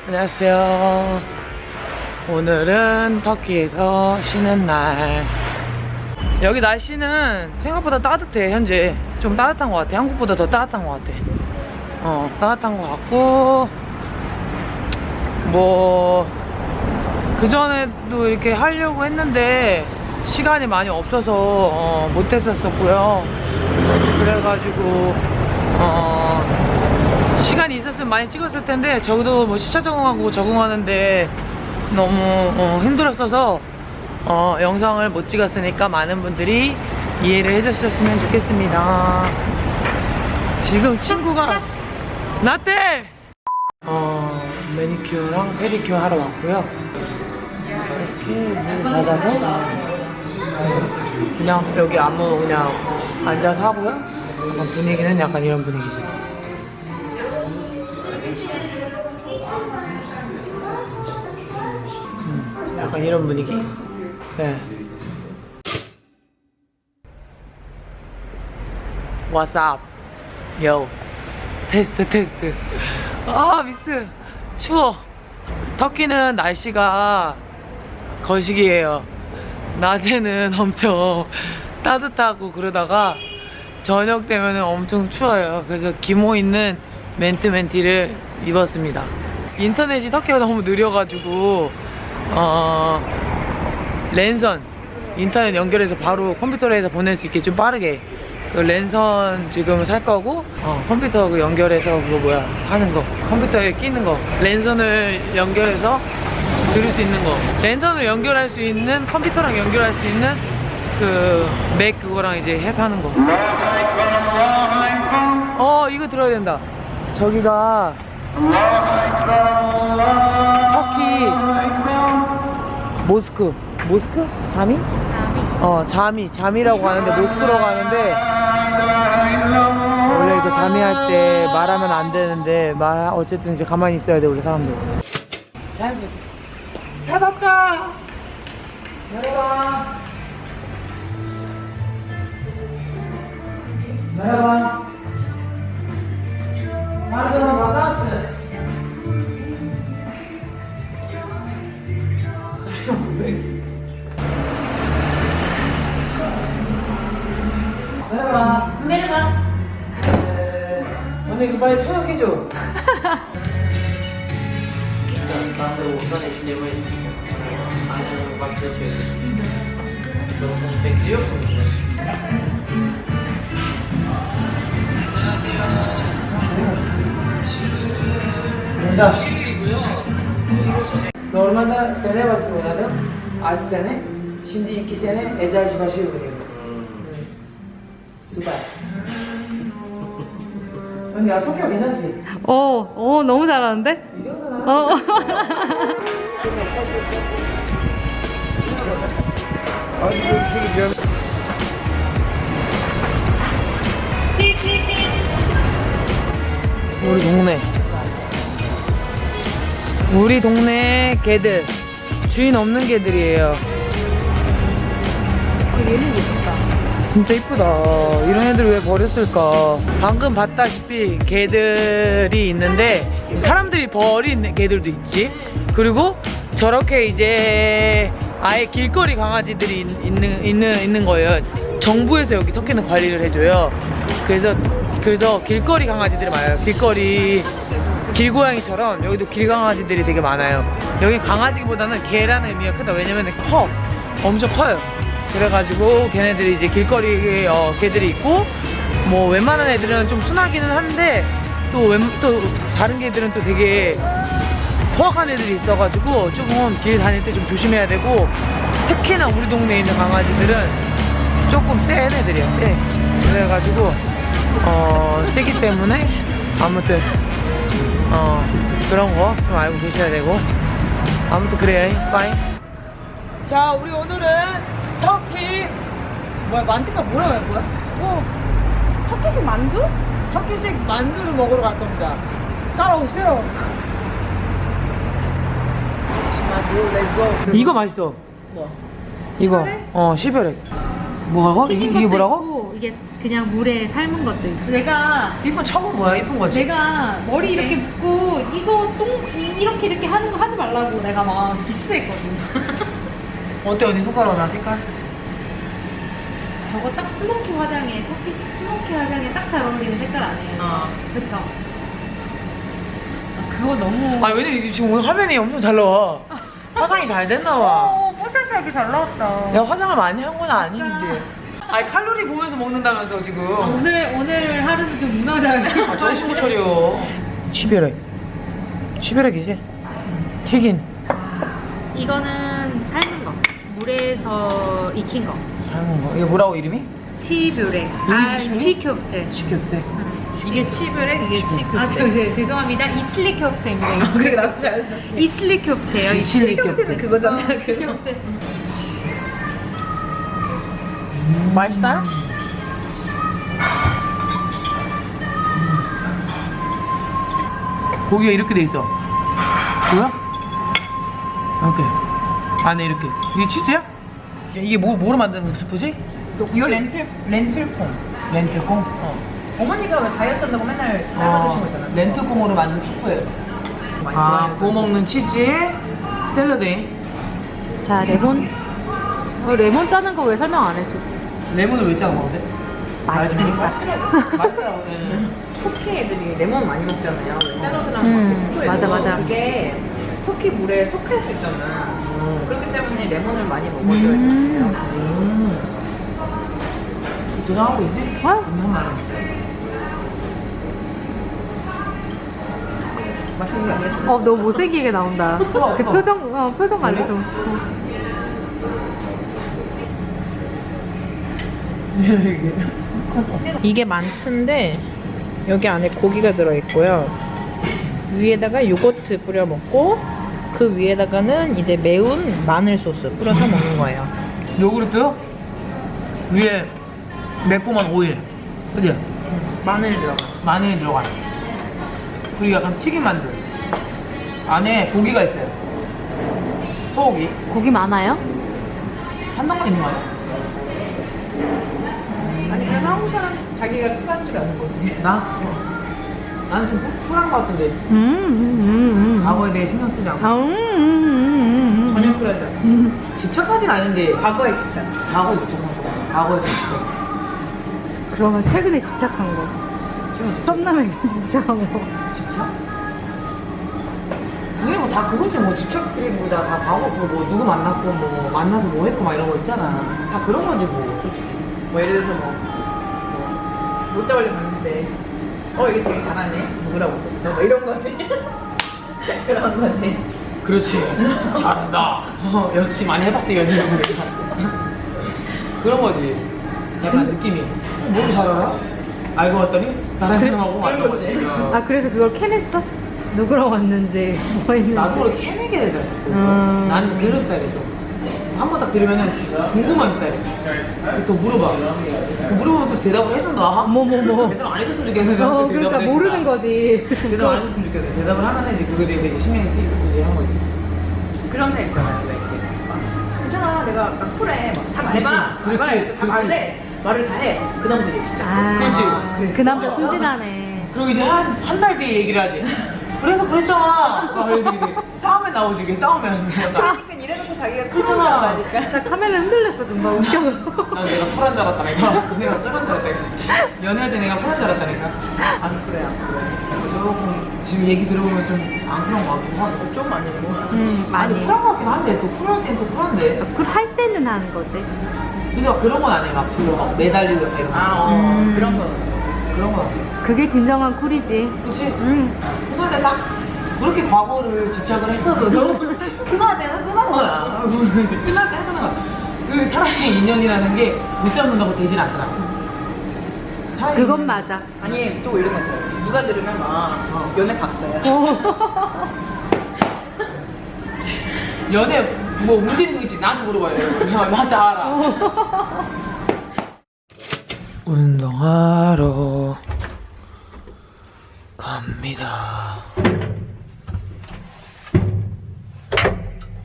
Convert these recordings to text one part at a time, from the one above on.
안녕하세요. 오늘은 터키에서 쉬는 날. 여기 날씨는 생각보다 따뜻해. 현재 좀 따뜻한 것 같아. 한국보다 더 따뜻한 것 같아. 따뜻한 것 같고, 뭐 그전에도 이렇게 하려고 했는데 시간이 많이 없어서 못했었고요. 그래가지고 시간이 있었으면 많이 찍었을 텐데, 저도 뭐 시차 적응하고 적응하는데 너무 힘들었어서 영상을 못 찍었으니까 많은 분들이 이해를 해주셨으면 좋겠습니다. 지금 친구가 나한테 매니큐어랑 페디큐어 하러 왔고요. 이렇게 문 닫아서 그냥 여기 아무 그냥 앉아서 하고요. 분위기는 약간 이런 분위기죠. 약간 이런 분위기. 네. What's up? Yo. 테스트. 아, 미스. 추워. 터키는 날씨가 거시기예요. 낮에는 엄청 따뜻하고, 그러다가 저녁 되면 엄청 추워요. 그래서 기모 있는 맨티를 입었습니다. 인터넷이 터키가 너무 느려가지고 랜선 인터넷 연결해서 바로 컴퓨터로 해서 보낼 수 있게 좀 빠르게 그 랜선 지금 살 거고, 컴퓨터 그 연결해서 그거 하는 거, 컴퓨터에 끼는 거, 랜선을 연결해서 들을 수 있는 거, 랜선을 연결할 수 있는, 컴퓨터랑 연결할 수 있는 그 맥 그거랑 이제 해서 하는 거. 이거 들어야 된다. 저기가 터키 모스크? 잠이라고 하는데, 모스크라고 하는데, 원래 이거 잠이할 때 말하면 안 되는데, 어쨌든 이제 가만히 있어야 돼, 우리 사람들. 찾았다! 내려가! 마르자나 바카스! Merhaba. 언니 이거 빨리 통역해줘. Ben de oradan eşlemeyi aynen baktığı çeviriyorsun. Onu bekliyor musun? Bunda. Normalde Fenerbahçe oynadım 6 sene. Şimdi 2 sene Eczacıbaşı oynuyorum. Süper. 언니 아 토끼가 괜찮지? 너무 잘하는데? 이 정도는 Hadi görüşürüz canım. 우리 동네 개들, 주인 없는 개들이에요. 얘는 예쁘다. 진짜 이쁘다. 이런 애들 왜 버렸을까? 방금 봤다시피 개들이 있는데, 사람들이 버린 개들도 있지. 그리고 저렇게 이제 아예 길거리 강아지들이 있는 거예요. 정부에서 여기 터키는 관리를 해줘요. 그래서 길거리 강아지들이 많아요. 길고양이처럼 여기도 길강아지들이 되게 많아요. 여기 강아지보다는 개라는 의미가 크다. 왜냐면 엄청 커요. 그래가지고 걔네들이 이제 길거리 개들이 있고, 뭐 웬만한 애들은 좀 순하기는 한데, 또 다른 개들은 또 되게 포악한 애들이 있어가지고 조금 길 다닐 때 좀 조심해야 되고, 특히나 우리 동네에 있는 강아지들은 조금 센 애들이야. 세. 그래가지고 세기 때문에 아무튼 그런 거 좀 알고 계셔야 되고, 아무튼 그래요. 빠이. 자, 우리 오늘은 터키 만두가 뭐라고 할 거야? 터키식 만두? 터키식 만두를 먹으러 갈 겁니다. 따라오세요. 터키식 만두, 렛츠고. 이거 맛있어. 뭐? 이거 시베렉. 뭐라고? 이게 뭐라고? 이게 그냥 물에 삶은 것도 있고. 내가 이쁜 척은 뭐야? 이쁜 거지? 내가 머리 이렇게 묶고 이거 이렇게 하는 거 하지 말라고 내가 막 디스했거든. 어때 언니 손가락 나 색깔? 저거 딱 스모키 화장에 터키시 스모키 화장에 딱 잘 어울리는 색깔 아니에요? 그쵸? 아, 그거 너무 아 왜냐면 이게 지금 오늘 화면이 엄청 잘 나와. 화장이 잘 됐나 봐. 뽀샤시하게 잘 나왔다. 내가 화장을 많이 한 건 아닌데. 아니 칼로리 보면서 먹는다면서 지금. 오늘 하루는 좀 무너져요. 아, 정신 못 차려. 치베렉. 치베렉이지? 튀긴. 이거는 삶은 거. 물에서 익힌 거. 삶은 거. 이게 뭐라고 이름이? 치뷰렉. 이름이 치큐프테. 치겹대. 이게 치브렉, 이게 치크. 죄송합니다. 이칠리 큐프테입니다. 그래, 나도 잘. 이칠리 큐프테예요. 이칠리 큐프테. 그거잖아. 큐프테. 맛있어요? 고기가 이렇게 돼 있어. 뭐야? 이렇게. 안에 이렇게. 이게 치즈야? 이게 뭐로 만드는 스프지? 이거 렌틸콩. 렌트콩? 어머니가 왜 다이어트 한다고 맨날 삶아 드신 거 있잖아. 렌트콩으로 만든 스프예요. 아, 구워 먹는 치즈에 샐러드에 자, 레몬. 레몬 짜는 거 왜 설명 안 해줘? 레몬을 왜 짜고 먹는데? 맛있으니까. 맛있어요. 네. 터키 애들이 레몬 많이 먹잖아요. 샐러드랑 음, 스프에도. 맞아, 맞아. 그게 터키 물에 속할 수 있잖아. 그렇기 때문에 레몬을 많이 먹어줘야 좋대요. 저장하고 있지? 어? 한마리. 맛있는 게 아니야. 너무 못생기게 나온다. 그 표정 관리 좀. 이게 만트인데 여기 안에 고기가 들어있고요. 위에다가 요거트 뿌려 먹고 그 위에다가는 이제 매운 마늘 소스 뿌려서 먹는 거예요. 요구르트 위에 매콤한 오일, 그지? 마늘 들어가. 마늘이 들어가. 그리고 약간 튀김 만두. 안에 고기가 있어요. 소고기 고기 많아요? 한 덩어리 있는 거 아니야? 아니 그래서 한국 사람 자기가 쿨한 줄 아는 거지. 나? 나는 좀 쿨한 거 같은데 과거에 대해 신경 쓰지 않고 전혀 쿨하지 않아. 집착하진 않은데 과거에 집착. 과거에 집착한 거. 과거에 집착. 그러면 최근에 집착한 거. 지금 집착? 썸남에게 집착한 거. 집착? 그게 뭐 다 그거지 뭐 집착이보다 다 과거 뭐 누구 만났고 뭐 만나서 뭐 했고 막 이런 거 있잖아. 다 그런 거지 뭐 솔직히. 뭐 예를 들어서 롯데월드 갔는데 이게 되게 잘하네. 누구라고 있었어? 뭐 이런 거지. 그런 거지. 그렇지. 잘한다. 역시 많이 해봤어 연기를. 그런 거지. 약간 느낌이. 뭐를 잘 알아? 알고 왔더니 나랑 생각하고 맞는 거지. 아, 그래서 그걸 캐냈어? 누구랑 왔는지 뭐 했는지. 나도 그렇게 캐내게 되더라고. 나는 그런 스타일이죠. 한 번 딱 들으면은 궁금한 스타일이야. 그래서 또 물어봐. 물어보면 또 대답을 해준다. 어머머머. 대답 안 해줬으면 좋겠는데. 나한테 그러니까 대답을 모르는 해준다. 거지. 대답 안 해줬으면 좋겠는데. 대답을 하면 이제 그거에 대해서 이제 신경이 쓰이고 이제 한 거지. 그런 타입 있잖아요. 왜 이렇게. 괜찮아. 내가 쿨해. 다 그렇지, 말해봐. 그렇지, 다 그렇지. 말해. 말을 다 해. 그 다음부터 이제 시작. 그렇지. 그 남자 순진하네. 그리고 이제 한 달 뒤에 얘기를 하지. 그래서 그랬잖아. 그래서 이제 싸우면 나오지. 이게 싸우면. 그러니까 이래놓고 자기가 그렇잖아. 쿨하다니까. 나 카메라 흔들렸어, 금방 웃겨서. 난 내가 쿨한 줄 알았다니까. 내가 쿨한 줄 알았다니까. 연애할 때 내가 쿨한 줄 알았다니까. 안 그래, 안 그래. 조금 지금 얘기 들어보면 좀 안 그런 거 같기도 하고. 좀 아니고. 아니 많이. 쿨한 거 같긴 한데 또 쿨할 땐 또 쿨한데. 할 때는 하는 거지. 근데 막 그런 건 아니야. 막 그거 막 매달리고 약간 이런 거. 그런 거는. 그런 건 아니야. 그게 진정한 쿨이지. 그치? 그건데 딱 그렇게 과거를 집착을 했어도 끝날 때는 끝난 거야. 이제 끝날 때는 끝난 거야. 그 사람의 인연이라는 게 붙잡는다고 되진 않더라고. 사람의 그건 인연. 맞아. 아니, 또 이런 거 있잖아요. 누가 들으면 막 연애 박사야. 연애 뭐 문제 있는 거 있지? 나한테 물어봐요. 여러분. 나한테 알아. 운동하러 갑니다.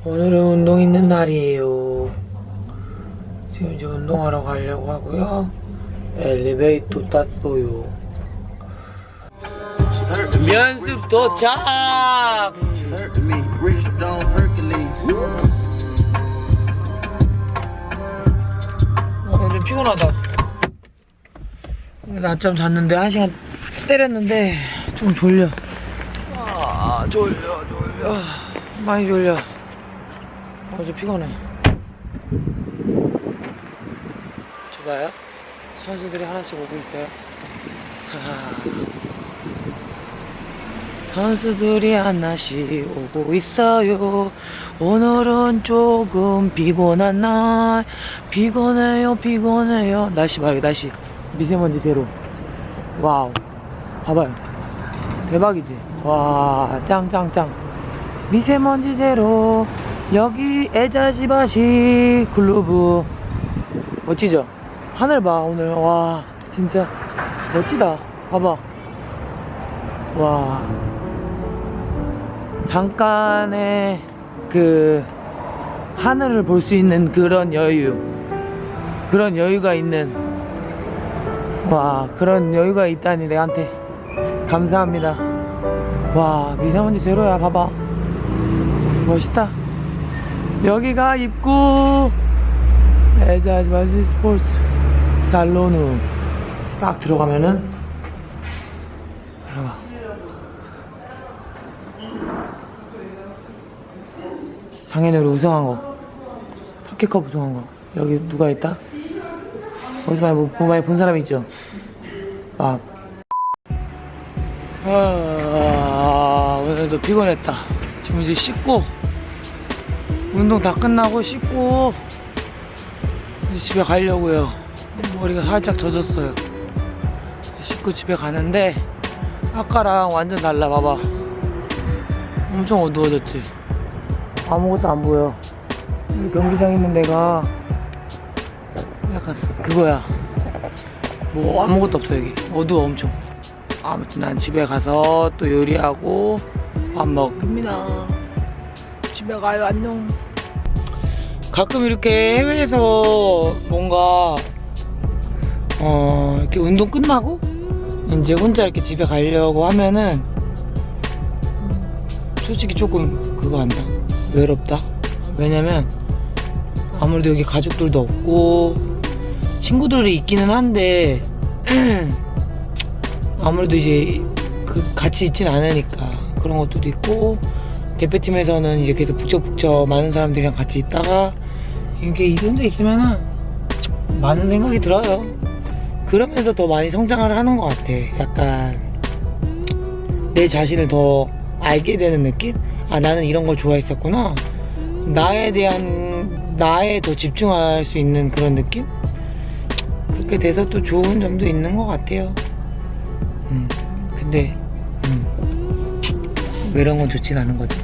오늘은 운동 있는 날이에요. 지금 이제 운동하러 가려고 하고요. 엘리베이터 탔어요. 면습 도착. 좀 피곤하다. 낮잠 잤는데 1시간 때렸는데 좀 졸려. 아 졸려. 많이 졸려. 좀 피곤해. 저 봐요. 선수들이 하나씩 오고 있어요. 선수들이 하나씩 오고 있어요. 오늘은 조금 피곤한 날. 피곤해요. 날씨 봐요, 날씨. 미세먼지 제로. 와우. 봐봐요. 대박이지? 와, 짱. 미세먼지 제로. 여기 에자지바시 글로브. 멋지죠? 하늘 봐, 오늘. 와, 진짜 멋지다. 봐봐. 와. 잠깐의 그 하늘을 볼 수 있는 그런 여유가 있는, 와, 그런 여유가 있다니 내한테 감사합니다. 와, 미세먼지 제로야. 봐봐. 멋있다. 여기가 입구 에자지바시 스포츠 살로누. 딱 들어가면은 봐봐. 장애인으로 우승한 거, 터키컵 우승한 거. 여기 누가 있다? 어디서 많이 본 사람이 있죠? 아, 오늘도 피곤했다. 지금 이제 씻고, 운동 다 끝나고 씻고 이제 집에 가려고요. 머리가 살짝 젖었어요. 씻고 집에 가는데 아까랑 완전 달라. 봐봐. 엄청 어두워졌지? 아무것도 안 보여. 여기 경기장 있는 데가 약간 그거야. 뭐 아무것도 없어. 여기 어두워 엄청. 아무튼 난 집에 가서 또 요리하고 밥 먹습니다. 집에 가요. 안녕. 가끔 이렇게 해외에서 뭔가 이렇게 운동 끝나고 이제 혼자 이렇게 집에 가려고 하면은 솔직히 조금 그거 한다. 외롭다. 왜냐면 아무래도 여기 가족들도 없고 친구들이 있기는 한데 아무래도 이제 같이 있진 않으니까 그런 것도 있고, 대표팀에서는 이제 계속 북적북적 많은 사람들이랑 같이 있다가 이렇게 이 혼자 있으면은 많은 생각이 들어요. 그러면서 더 많이 성장을 하는 것 같아. 약간 내 자신을 더 알게 되는 느낌? 아, 나는 이런 걸 좋아했었구나. 나에 더 집중할 수 있는 그런 느낌? 그렇게 돼서 또 좋은 점도 있는 것 같아요. 근데 왜 이런 건 좋진 않은 거지?